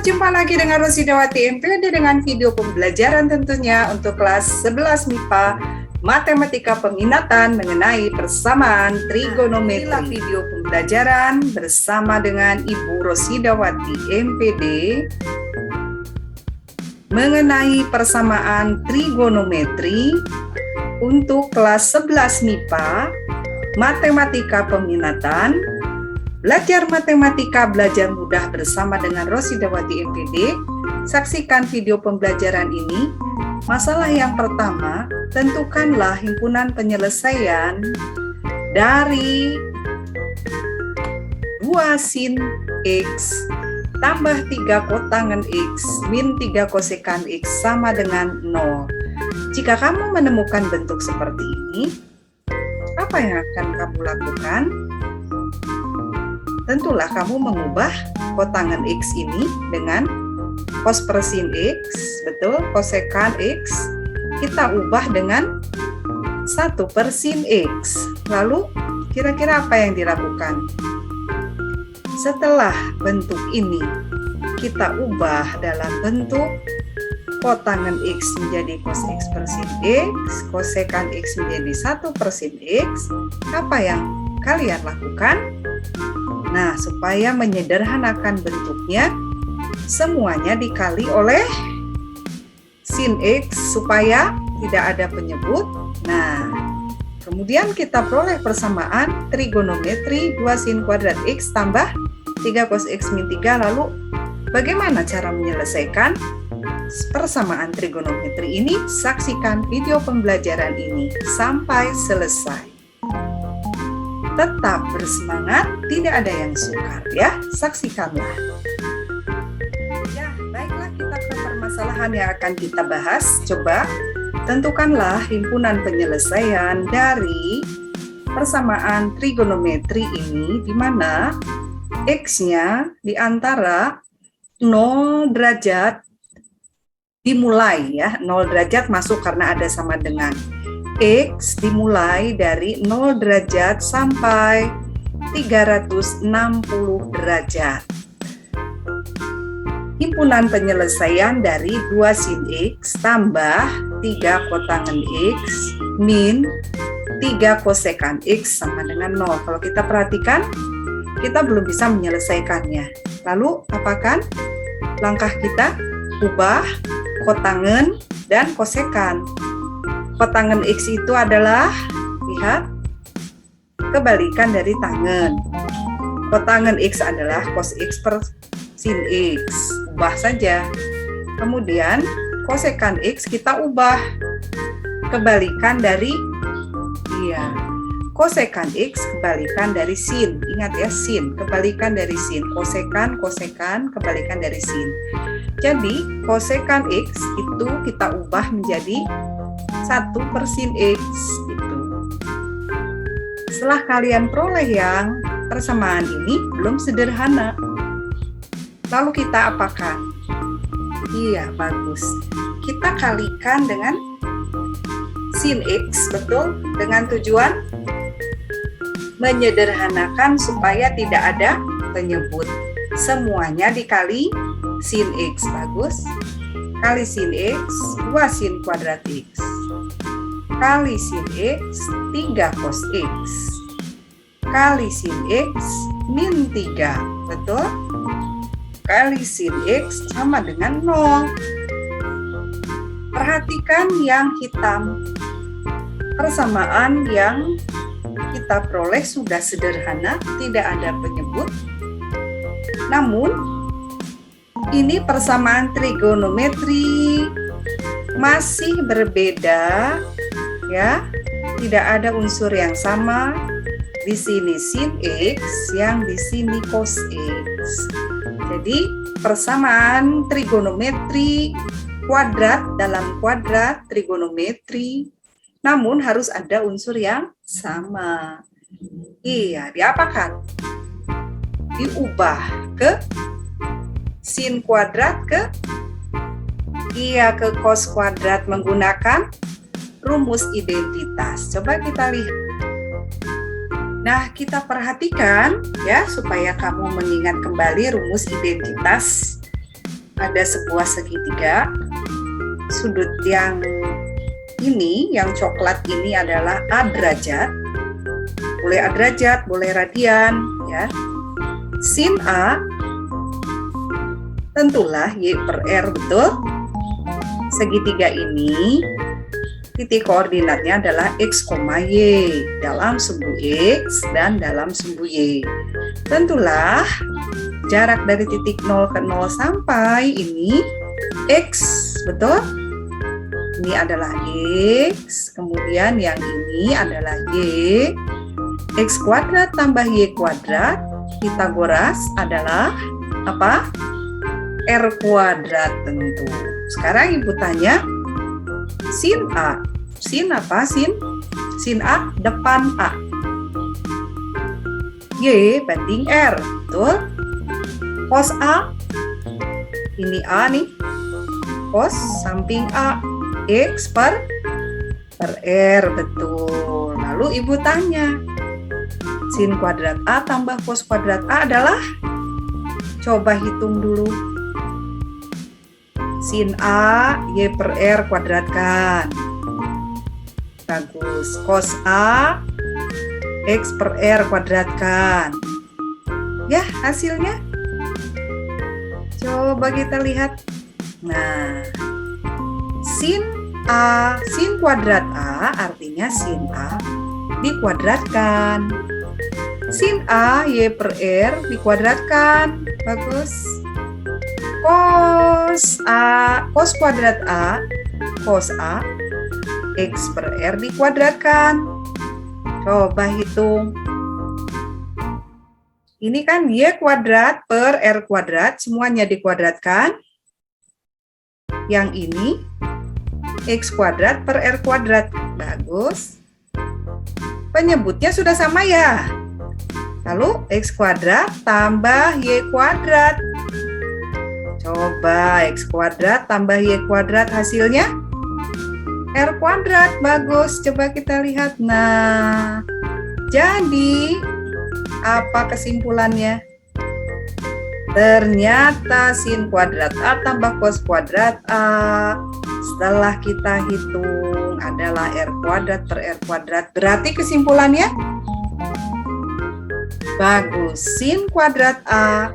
Berjumpa lagi dengan Rosidawati MPD dengan video pembelajaran tentunya untuk kelas 11 MIPA Matematika Peminatan mengenai persamaan trigonometri. Inilah video pembelajaran bersama dengan Ibu Rosidawati MPD mengenai persamaan trigonometri untuk kelas 11 MIPA Matematika Peminatan. Belajar matematika, belajar mudah bersama dengan Rosidawati MPD. Saksikan video pembelajaran ini. Masalah yang pertama, tentukanlah himpunan penyelesaian dari 2 sin X tambah 3 kotangan X min 3 kosekan X sama dengan 0. Jika kamu menemukan bentuk seperti ini, apa yang akan kamu lakukan? Tentulah kamu mengubah kotangan X ini dengan cos per sin X, betul, kosekan X, kita ubah dengan 1 per sin X. Lalu, kira-kira apa yang dilakukan? Setelah bentuk ini kita ubah dalam bentuk kotangan X menjadi cos X per sin X, kosekan X menjadi 1 per sin X, apa yang kalian lakukan? Nah, supaya menyederhanakan bentuknya, semuanya dikali oleh sin X supaya tidak ada penyebut. Nah, kemudian kita peroleh persamaan trigonometri 2 sin kuadrat X tambah 3 cos X min 3. Lalu, bagaimana cara menyelesaikan persamaan trigonometri ini? Saksikan video pembelajaran ini sampai selesai. Tetap bersemangat, tidak ada yang sukar ya, saksikanlah. Ya, baiklah, kita ke permasalahan yang akan kita bahas. Coba tentukanlah himpunan penyelesaian dari persamaan trigonometri ini, di mana X-nya di antara 0 derajat dimulai ya, 0 derajat masuk karena ada sama dengan. X dimulai dari 0 derajat sampai 360 derajat. Himpunan penyelesaian dari 2 sin X tambah 3 kotangan X min 3 kosekan X sama dengan 0. Kalau kita perhatikan, kita belum bisa menyelesaikannya. Lalu, apakan langkah kita? Ubah kotangan dan kosekan. Kotangan X itu adalah, lihat, kebalikan dari tangan. Kotangan X adalah cos X per sin X. Ubah saja. Kemudian, kosekan X kita ubah. Kebalikan dari, kosekan X kebalikan dari sin. Ingat ya, sin. Kebalikan dari sin. Kosekan, kebalikan dari sin. Jadi, kosekan X itu kita ubah menjadi 1 per sin X gitu. Setelah kalian peroleh yang persamaan ini, belum sederhana. Lalu kita apakan? Iya, bagus. Kita kalikan dengan sin X, betul? Dengan tujuan menyederhanakan supaya tidak ada penyebut. Semuanya dikali sin X, bagus. Kali sin X, 2 sin kuadrat X. Kali sin X, 3 cos X. Kali sin X, min 3. Betul? Kali sin X sama dengan 0. Perhatikan yang hitam. Persamaan yang kita peroleh sudah sederhana, tidak ada penyebut. Namun, ini persamaan trigonometri masih berbeda ya, tidak ada unsur yang sama. Di sini sin X, yang di sini cos X. Jadi persamaan trigonometri kuadrat dalam kuadrat trigonometri, namun harus ada unsur yang sama. Iya, diapakan? Diubah ke sin kuadrat ke cos kuadrat menggunakan rumus identitas. Coba kita lihat. Nah, kita perhatikan ya supaya kamu mengingat kembali rumus identitas. ada sebuah segitiga. Sudut yang ini, yang coklat ini adalah A derajat. Boleh A derajat, boleh radian, ya. Sin A tentulah Y per R, betul? Segitiga ini titik koordinatnya adalah X, Y dalam sumbu X dan dalam sumbu Y. Tentulah jarak dari titik 0 ke 0 sampai ini X, betul? Ini adalah X, kemudian yang ini adalah Y. X kuadrat tambah Y kuadrat, Pitagoras adalah apa? R kuadrat tentu. Sekarang Ibu tanya, sin A. Sin apa? Sin A depan A. Y banding R, betul? Cos A, ini A nih. Cos samping A, X per R, betul. Lalu Ibu tanya, sin kuadrat A tambah cos kuadrat A adalah? Coba hitung dulu. Sin A, Y per R kuadratkan. Bagus. Cos A, X per R kuadratkan. Ya, hasilnya. Coba kita lihat. Nah, sin A, sin kuadrat A artinya sin A dikuadratkan. Sin A, Y per R dikuadratkan. Bagus. Cos A, cos kuadrat A, cos A, X per R dikuadratkan. Coba hitung. Ini kan Y kuadrat per R kuadrat, semuanya dikuadratkan. Yang ini X kuadrat per R kuadrat. Bagus. Penyebutnya sudah sama ya. Lalu X kuadrat tambah Y kuadrat. Coba X kuadrat tambah Y kuadrat hasilnya R kuadrat. Bagus, coba kita lihat. Nah, jadi apa kesimpulannya? Ternyata sin kuadrat A tambah cos kuadrat A setelah kita hitung adalah R kuadrat per R kuadrat. Berarti kesimpulannya? Bagus, sin kuadrat A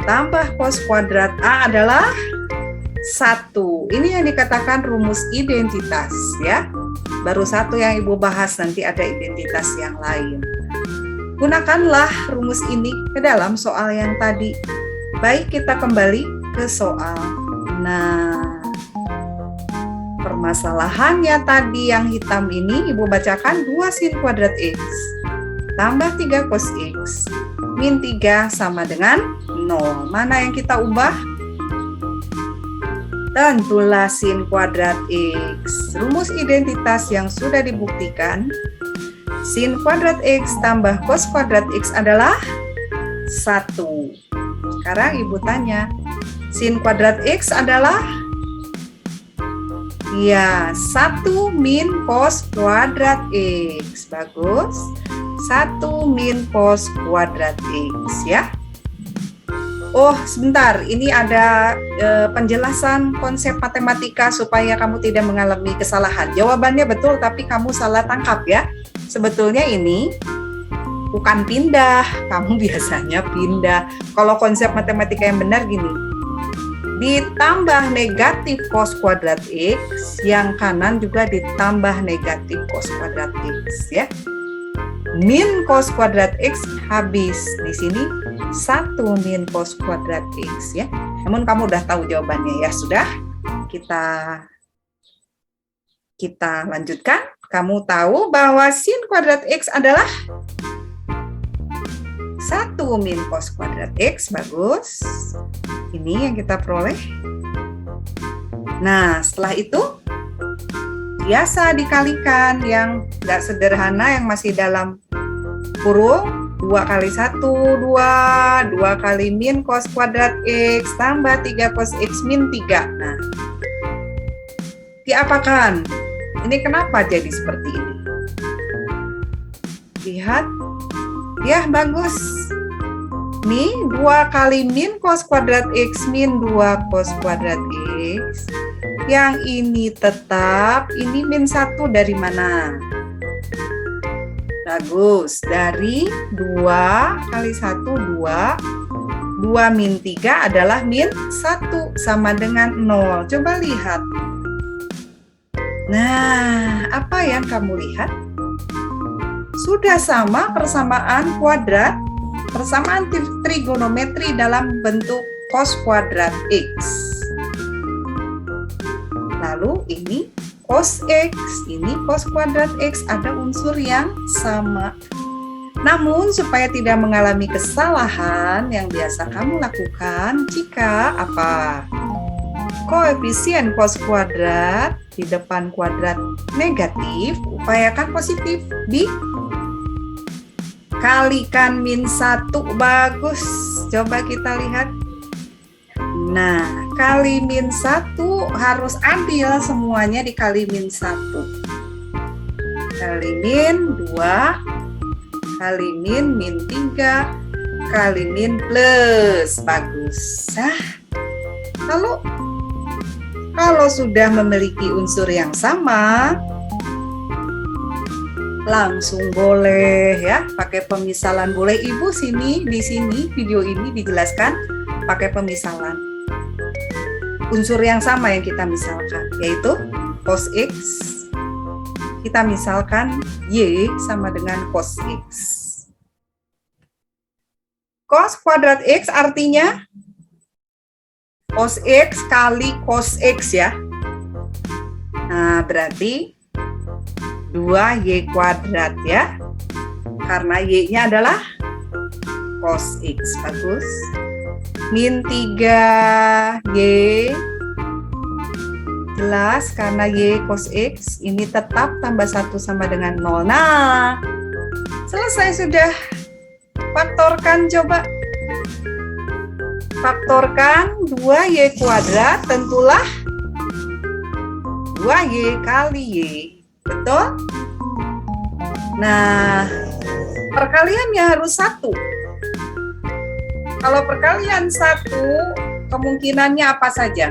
tambah cos kuadrat A adalah 1. Ini yang dikatakan rumus identitas, ya. Baru satu yang Ibu bahas, nanti ada identitas yang lain. Gunakanlah rumus ini ke dalam soal yang tadi. Baik, kita kembali ke soal. Nah, permasalahannya tadi yang hitam ini Ibu bacakan 2 sin kuadrat X tambah 3 cos X min 3 sama dengan 0. Mana yang kita ubah? Tentulah sin kuadrat X. Rumus identitas yang sudah dibuktikan, sin kuadrat X tambah cos kuadrat X adalah 1. Sekarang Ibu tanya, sin kuadrat X adalah? Ya, 1 min cos kuadrat X. Bagus. 1 min cos kuadrat X, ya. Oh, sebentar. Ini ada penjelasan konsep matematika supaya kamu tidak mengalami kesalahan. Jawabannya betul, tapi kamu salah tangkap, ya. Sebetulnya ini bukan pindah. Kamu biasanya pindah. Kalau konsep matematika yang benar gini. Ditambah negatif cos kuadrat X, yang kanan juga ditambah negatif cos kuadrat X, ya. Min cos kuadrat X habis. Di sini 1 min cos kuadrat X, ya. Namun kamu udah tahu jawabannya, ya. Sudah, kita lanjutkan. Kamu tahu bahwa sin kuadrat X adalah 1 min cos kuadrat X. Bagus. Ini yang kita peroleh. Nah, setelah itu biasa dikalikan yang nggak sederhana, yang masih dalam kurung. 2 kali 1, 2 kali min cos kuadrat X tambah 3 cos X min 3. Nah, diapakan? Ini kenapa jadi seperti ini? Lihat. Ya, bagus. Nih, 2 kali min cos kuadrat X min 2 cos kuadrat X. Yang ini tetap, ini min 1 dari mana? Bagus, dari 2 kali 1, 2. 2 min 3 adalah min 1, sama dengan 0. Coba lihat. Nah, apa yang kamu lihat? Sudah sama persamaan kuadrat, persamaan trigonometri dalam bentuk cos kuadrat X. Lalu ini cos X, ini cos kuadrat X, ada unsur yang sama. Namun supaya tidak mengalami kesalahan yang biasa kamu lakukan, jika apa? Koefisien cos kuadrat di depan kuadrat negatif, upayakan positif. Kalikan min 1, bagus. Coba kita lihat. Nah, kali min 1 harus adil, semuanya dikali min 1. Kali min 2, kali min 3, kali min plus. Bagus. Nah, kalau sudah memiliki unsur yang sama, langsung boleh ya pakai pemisalan. Boleh Ibu di sini video ini dijelaskan pakai pemisalan. Unsur yang sama yang kita misalkan yaitu cos X. Kita misalkan Y sama dengan cos X. Cos kuadrat X artinya cos X kali cos X ya. Nah, berarti 2Y kuadrat ya. Karena Y-nya adalah cos X. Bagus. Min 3Y. Jelas karena Y cos X ini tetap tambah 1 sama dengan 0. Nah, selesai sudah. Faktorkan coba. Faktorkan 2Y kuadrat, tentulah 2Y kali Y. Betul? Nah, perkaliannya harus 1. Kalau perkalian 1, kemungkinannya apa saja?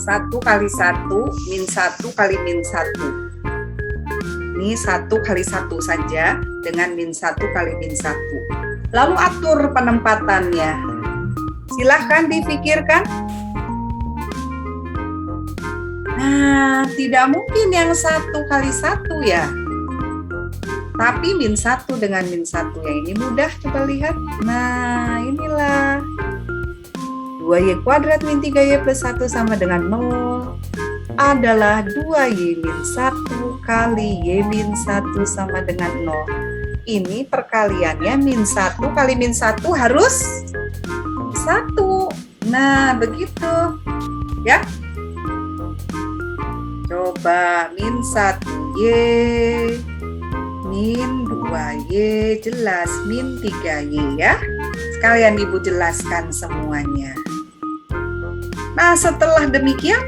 1 kali 1, min 1 kali min 1. Ini 1 kali 1 saja dengan min 1 kali min 1. Lalu atur penempatannya. Silahkan dipikirkan. Nah, tidak mungkin yang 1 kali 1 ya. Tapi min 1 dengan min 1 yang ini mudah, coba lihat. Nah, inilah 2Y kuadrat min 3Y plus 1 sama dengan 0 adalah 2Y min 1 kali Y min 1 sama dengan 0. Ini perkaliannya min 1 kali min 1 harus 1. Nah, begitu. Ya. Coba min 1Y, min 2Y, jelas min 3Y ya. Sekalian Ibu jelaskan semuanya. Nah, setelah demikian,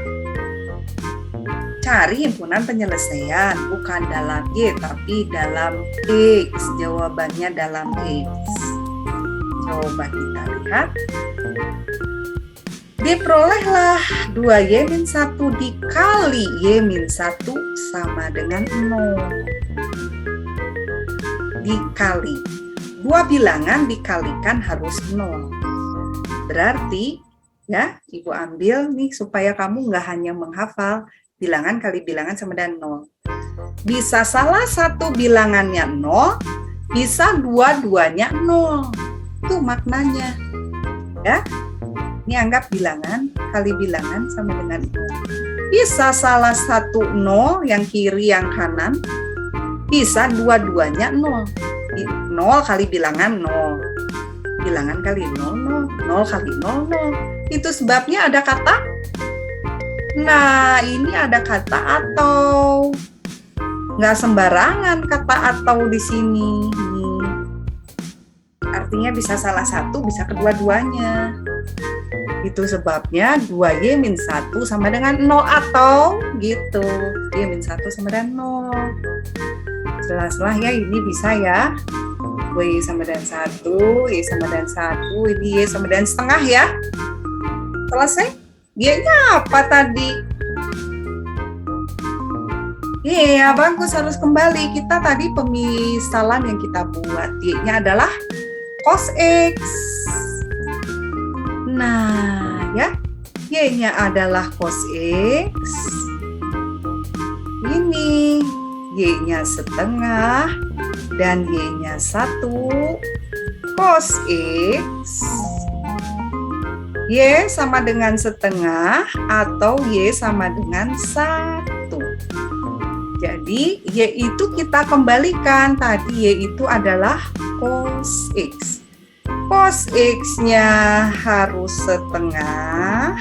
cari himpunan penyelesaian, bukan dalam Y, tapi dalam X. Jawabannya dalam X. Coba kita lihat. Diperolehlah 2Y min 1 dikali Y min 1 sama dengan 0. Dikali. Dua bilangan dikalikan harus 0. Berarti, ya, Ibu ambil nih supaya kamu nggak hanya menghafal bilangan kali bilangan sama dengan 0. Bisa salah satu bilangannya 0, bisa dua-duanya 0. Itu maknanya. Ya. Ini anggap bilangan kali bilangan sama dengan 0. Bisa salah satu 0, yang kiri yang kanan. Bisa dua-duanya 0. 0 kali bilangan 0. Bilangan kali 0, 0 kali 0, 0. Itu sebabnya ada kata. Nah, ini ada kata atau. Nggak sembarangan kata atau di sini. Artinya bisa salah satu, bisa kedua-duanya. Itu sebabnya 2Y min 1 sama dengan 0 atau gitu. Y min 1 sama dengan 0. Jelaslah ya, ini bisa ya. Y sama dengan 1, Y sama dengan 1, ini Y sama dengan setengah ya. Selesai? Y-nya apa tadi? Iya, bagus, harus kembali. Kita tadi pemisalan yang kita buat. Y-nya adalah cos X. Nah, ya. Y-nya adalah cos X. Ini Y-nya setengah dan Y-nya 1 cos X. Y sama dengan setengah atau Y sama dengan 1. Jadi Y itu kita kembalikan, tadi Y itu adalah cos X. Cos X-nya harus setengah,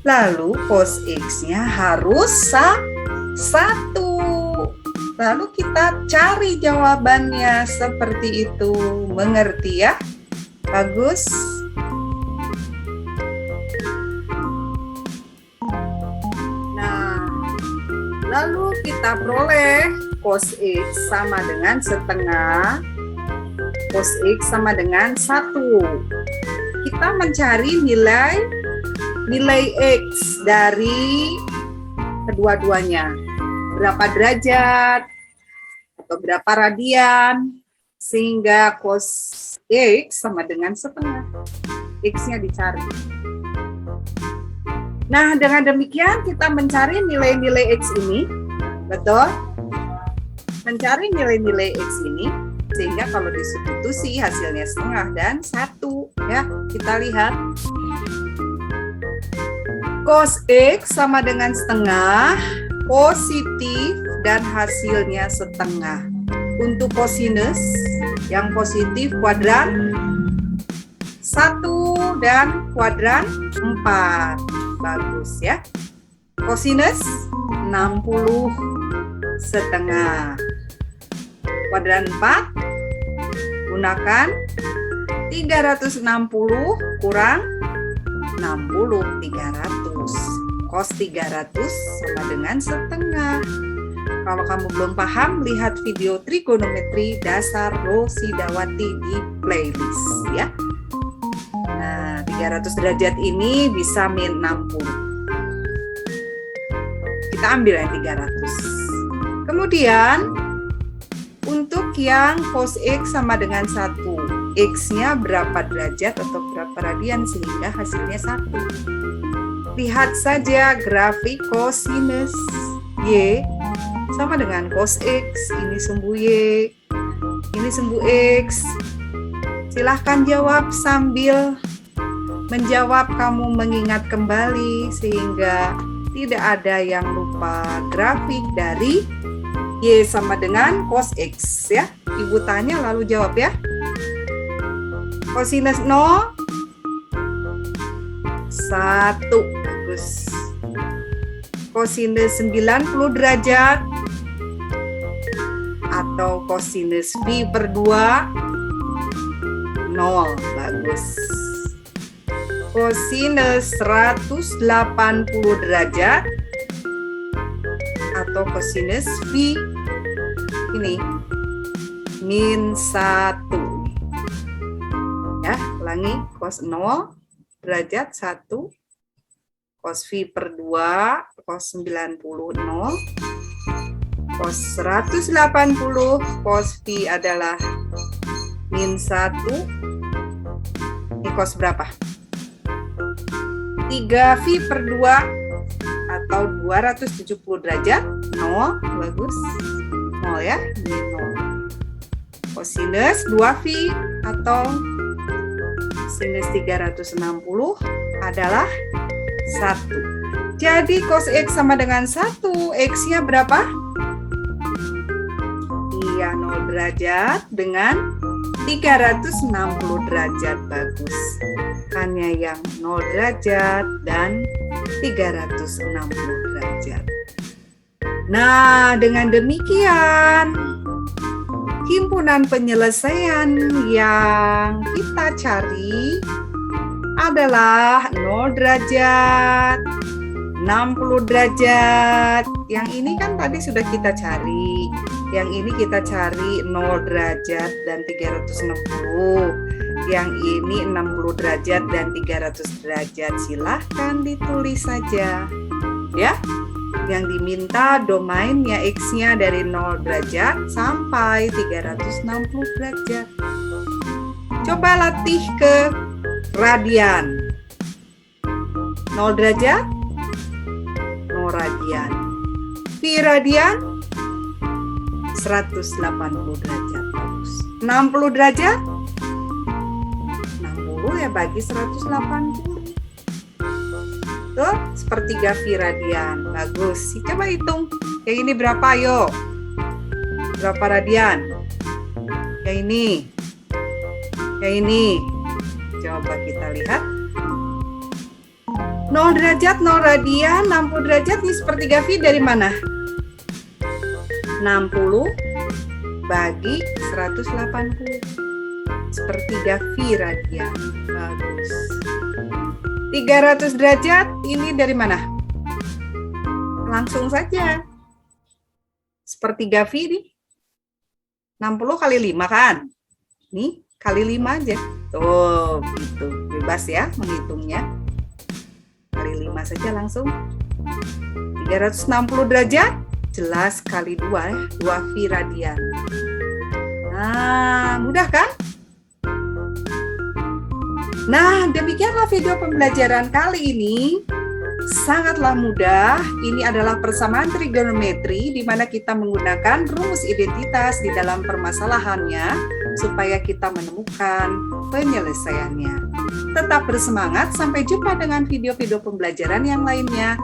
lalu cos X-nya harus 1. Lalu kita cari jawabannya seperti itu. Mengerti ya? Bagus. Lalu kita peroleh cos X sama dengan setengah, cos X sama dengan 1. Kita mencari nilai X dari kedua-duanya. Berapa derajat atau berapa radian, sehingga cos X sama dengan setengah. X-nya dicari. Nah, dengan demikian kita mencari nilai-nilai X ini, betul? Mencari nilai-nilai X ini, sehingga kalau disubstitusi hasilnya setengah dan 1. Ya, kita lihat. Cos X sama dengan setengah, positif dan hasilnya setengah. Untuk kosinus, yang positif kuadran 1 dan kuadran 4. Bagus ya. Kosinus 60 setengah. Kuadran 4 gunakan 360 kurang 60, 300. Cos 300 sama dengan setengah. Kalau kamu belum paham, lihat video trigonometri dasar Rosidawati di playlist ya. Nah, 300 derajat ini bisa min 60. Kita ambil yang 300. Kemudian, untuk yang cos X sama dengan 1, X-nya berapa derajat atau berapa radian sehingga hasilnya 1. Lihat saja grafik kosinus Y sama dengan cos X. Ini sumbu Y, ini sumbu X. Silahkan jawab sambil menjawab, kamu mengingat kembali sehingga tidak ada yang lupa grafik dari Y sama dengan cos X ya. Ibu tanya lalu jawab ya. Kosinus 0 1. Bagus. Kosinus 90 derajat atau kosinus pi per 2 0. Bagus. Kosinus 180 derajat atau kosinus pi ini min 1. Ya, ulangi, cos 0 derajat 1, cos phi per 2, cos 90 0, cos 180, cos phi adalah min 1. Ini cos berapa? 3 phi per 2 atau 270 derajat 0. Bagus. 0 ya, min 0. Kosinus 2 phi atau sinus 360 adalah 1. Jadi cos X sama dengan 1. X-nya berapa? Iya, 0 derajat dengan 360 derajat. Bagus. Hanya yang 0 derajat dan 360 derajat. Nah, dengan demikian himpunan penyelesaian yang kita cari adalah 0 derajat, 60 derajat. Yang ini kan tadi sudah kita cari. Yang ini kita cari 0 derajat dan 360. Yang ini 60 derajat dan 300 derajat. Silahkan ditulis saja. Ya. Yang diminta domainnya X-nya dari 0 derajat sampai 360 derajat. Coba latih ke radian. 0 derajat, 0 radian. Pi radian, 180 derajat. Bagus. 60 derajat, 60 ya bagi 180. Tuh, sepertiga pi radian. Bagus. Coba hitung. Yang ini berapa, ayo? Berapa radian? Yang ini. Yang ini. Coba kita lihat. 0 derajat, 0 radian, 60 derajat. Ini sepertiga pi dari mana? 60 bagi 180. Sepertiga pi radian. Bagus. 300 derajat ini dari mana? Langsung saja. Sepertiga pi nih. 60 kali 5 kan? Nih, kali 5 aja. Tuh, gitu. Bebas ya menghitungnya. Kali 5 saja langsung. 360 derajat, jelas kali 2 ya. 2 pi radian. Nah, mudah kan? Nah, demikianlah video pembelajaran kali ini. Sangatlah mudah. Ini adalah persamaan trigonometri di mana kita menggunakan rumus identitas di dalam permasalahannya supaya kita menemukan penyelesaiannya. Tetap bersemangat, sampai jumpa dengan video-video pembelajaran yang lainnya.